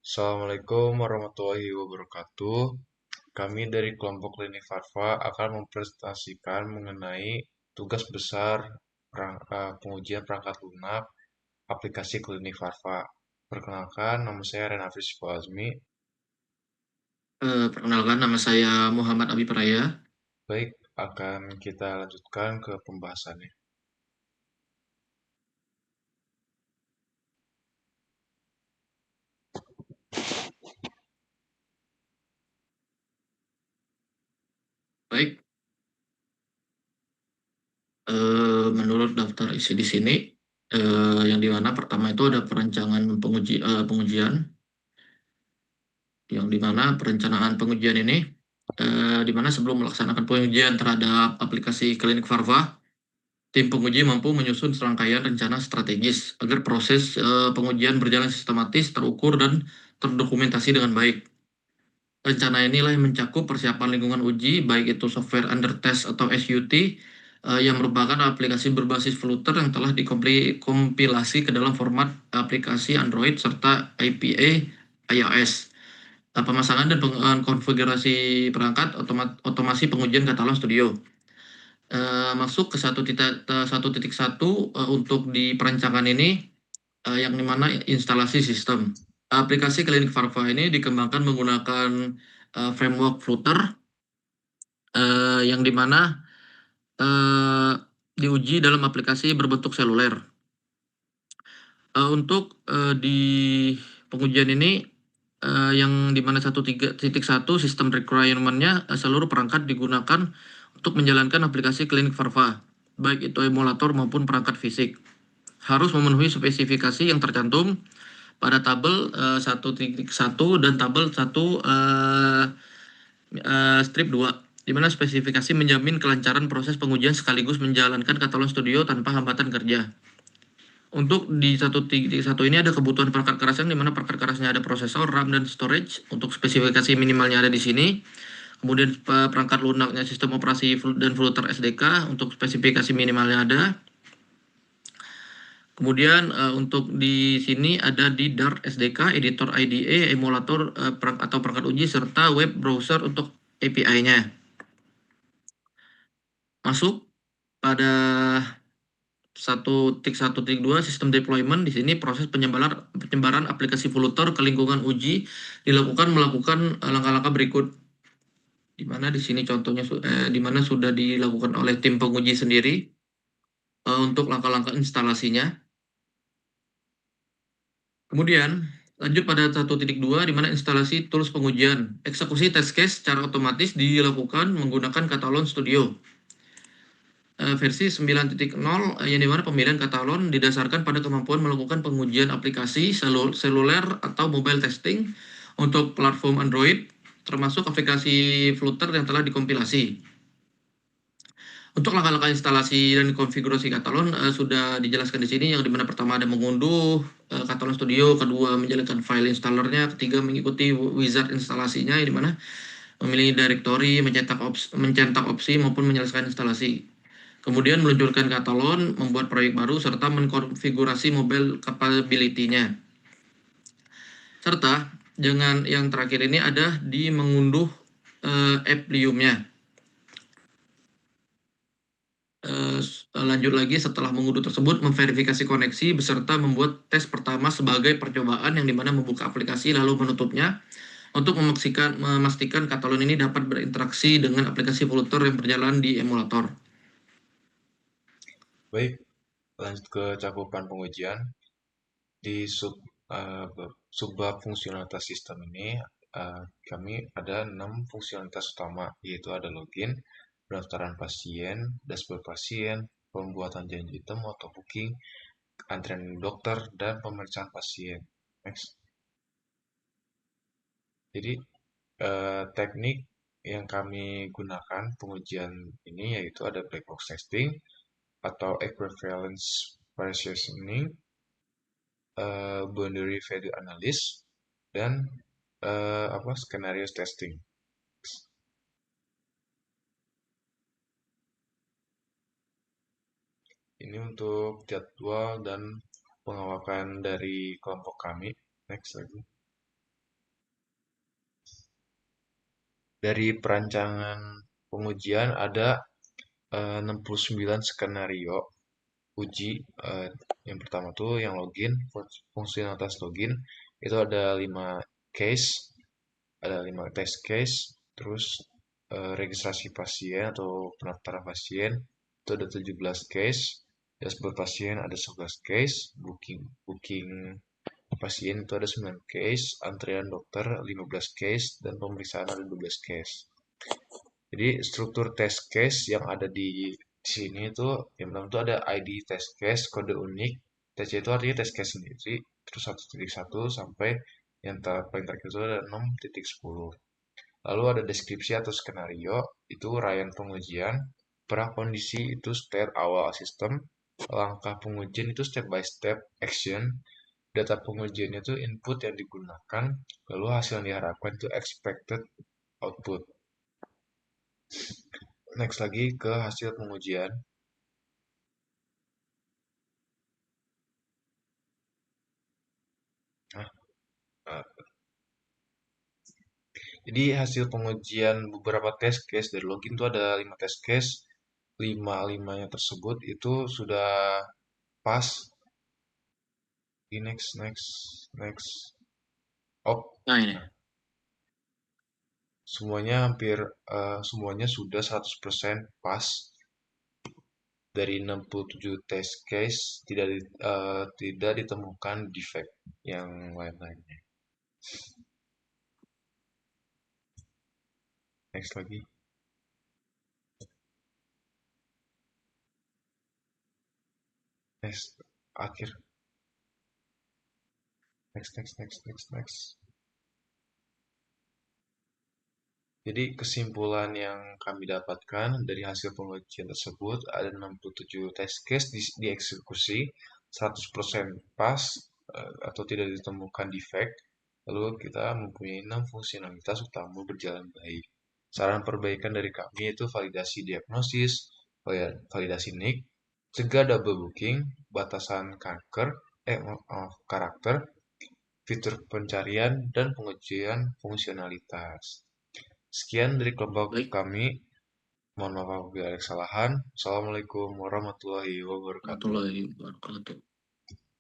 Assalamualaikum warahmatullahi wabarakatuh. Kami dari kelompok Klinik Farva akan mempresentasikan mengenai tugas besar pengujian perangkat lunak aplikasi Klinik Farva. Perkenalkan, nama saya Renafri Azmi. Perkenalkan, nama saya Muhammad Abi Praya. Baik, akan kita lanjutkan ke pembahasannya. Baik, menurut daftar isi di sini, yang dimana pertama itu ada perencanaan pengujian, yang dimana perencanaan pengujian ini, dimana sebelum melaksanakan pengujian terhadap aplikasi Klinik Farva, tim penguji mampu menyusun serangkaian rencana strategis agar proses pengujian berjalan sistematis, terukur, dan terdokumentasi dengan baik. Rencana inilah yang mencakup persiapan lingkungan uji, baik itu software under test atau SUT, yang merupakan aplikasi berbasis Flutter yang telah dikompilasi ke dalam format aplikasi Android serta IPA iOS. Pemasangan dan konfigurasi perangkat otomasi pengujian Catalan Studio. Masuk ke 1.1 untuk di perancangan ini, yang dimana instalasi sistem. Aplikasi Klinik Farva ini dikembangkan menggunakan framework Flutter, yang dimana uh, diuji dalam aplikasi berbentuk seluler. Untuk di pengujian ini, yang dimana 1.3.1 sistem requirement-nya, seluruh perangkat digunakan untuk menjalankan aplikasi Klinik Farva, baik itu emulator maupun perangkat fisik, harus memenuhi spesifikasi yang tercantum pada tabel 1.1 dan tabel 1 strip 2, di mana spesifikasi menjamin kelancaran proses pengujian sekaligus menjalankan Catalan Studio tanpa hambatan kerja. Untuk di 1.1 ini ada kebutuhan perangkat keras, yang dimana perangkat kerasnya ada prosesor, RAM, dan storage. Untuk spesifikasi minimalnya ada di sini. Kemudian perangkat lunaknya sistem operasi dan Flutter SDK, untuk spesifikasi minimalnya ada. Kemudian untuk di sini ada di Dart SDK, editor IDE, emulator atau perangkat uji, serta web browser untuk API-nya. Masuk pada 1.1.2 sistem deployment. Di sini proses penyebaran aplikasi Flutter ke lingkungan uji dilakukan melakukan langkah-langkah berikut, di mana di sini contohnya di mana sudah dilakukan oleh tim penguji sendiri. Untuk langkah-langkah instalasinya. Kemudian lanjut pada 1.2, di mana instalasi tools pengujian. Eksekusi test case secara otomatis dilakukan menggunakan Catalan Studio versi 9.0, yang dimana pemilihan Catalan didasarkan pada kemampuan melakukan pengujian aplikasi seluler atau mobile testing untuk platform Android, termasuk aplikasi Flutter yang telah dikompilasi. Untuk langkah-langkah instalasi dan konfigurasi Catalan sudah dijelaskan di sini, yang dimana pertama ada mengunduh Catalan Studio, kedua menjalankan file installernya, ketiga mengikuti wizard instalasinya, yang dimana memilih directory, mencetak opsi maupun menyelesaikan instalasi. Kemudian meluncurkan Catalan, membuat proyek baru, serta mengkonfigurasi mobile capability-nya. Serta dengan yang terakhir ini ada di mengunduh Applium-nya. Lanjut lagi, setelah mengunduh tersebut, memverifikasi koneksi beserta membuat tes pertama sebagai percobaan, yang dimana membuka aplikasi lalu menutupnya untuk memastikan Catalan ini dapat berinteraksi dengan aplikasi Flutter yang berjalan di emulator. Baik, lanjut ke cakupan pengujian. Di subbab fungsionalitas sistem ini, kami ada 6 fungsionalitas utama, yaitu ada login, pendaftaran pasien, dashboard pasien, pembuatan janji temu atau booking, antrian dokter, dan pemeriksaan pasien. Next. Jadi, teknik yang kami gunakan pengujian ini yaitu ada black box testing atau equivalence partitioning, boundary value analysis, dan skenario testing. Ini untuk jadwal dan pengawakan dari kelompok kami. Next lagi. Dari perancangan pengujian ada 69 skenario uji. eh, yang pertama tuh yang login, fungsionalitas login itu ada 5 case, ada 5 test case, terus registrasi pasien atau pendaftaran pasien itu ada 17 case, dashboard pasien ada 11 case, booking booking pasien itu ada 9 case, antrian dokter 15 case, dan pemeriksaan ada 12 case. Jadi struktur test case yang ada di sini itu yang pertama itu ada ID test case, kode unik. TC itu artinya test case sendiri, terus 1.1 sampai yang paling terakhir itu ada 6.10. Lalu ada deskripsi atau skenario, itu rangkaian pengujian, prakondisi itu state awal sistem, langkah pengujian itu step by step action, data pengujian itu input yang digunakan, lalu hasil yang diharapkan itu expected output. Next lagi ke hasil pengujian. Nah, eh, jadi hasil pengujian beberapa test case dari login itu ada 5 test case, lima-limanya tersebut itu sudah pas. Di next. Oh, Nah ini, nah, semuanya hampir semuanya sudah 100% pas. Dari 67 test case tidak ditemukan defect yang lain-lainnya. Next lagi. Next akhir. Next. Jadi kesimpulan yang kami dapatkan dari hasil pengujian tersebut ada 67 test case dieksekusi, 100% pas atau tidak ditemukan defect. Lalu kita mempunyai 6 fungsionalitas utama berjalan baik. Saran perbaikan dari kami itu validasi diagnosis, validasi NIC, cegah double booking, batasan karakter, fitur pencarian, dan pengujian fungsionalitas. Sekian dari kelompok baik. kami. Mohon maaf apabila ada kesalahan. Assalamualaikum warahmatullahi wabarakatuh. Warahmatullahi wabarakatuh.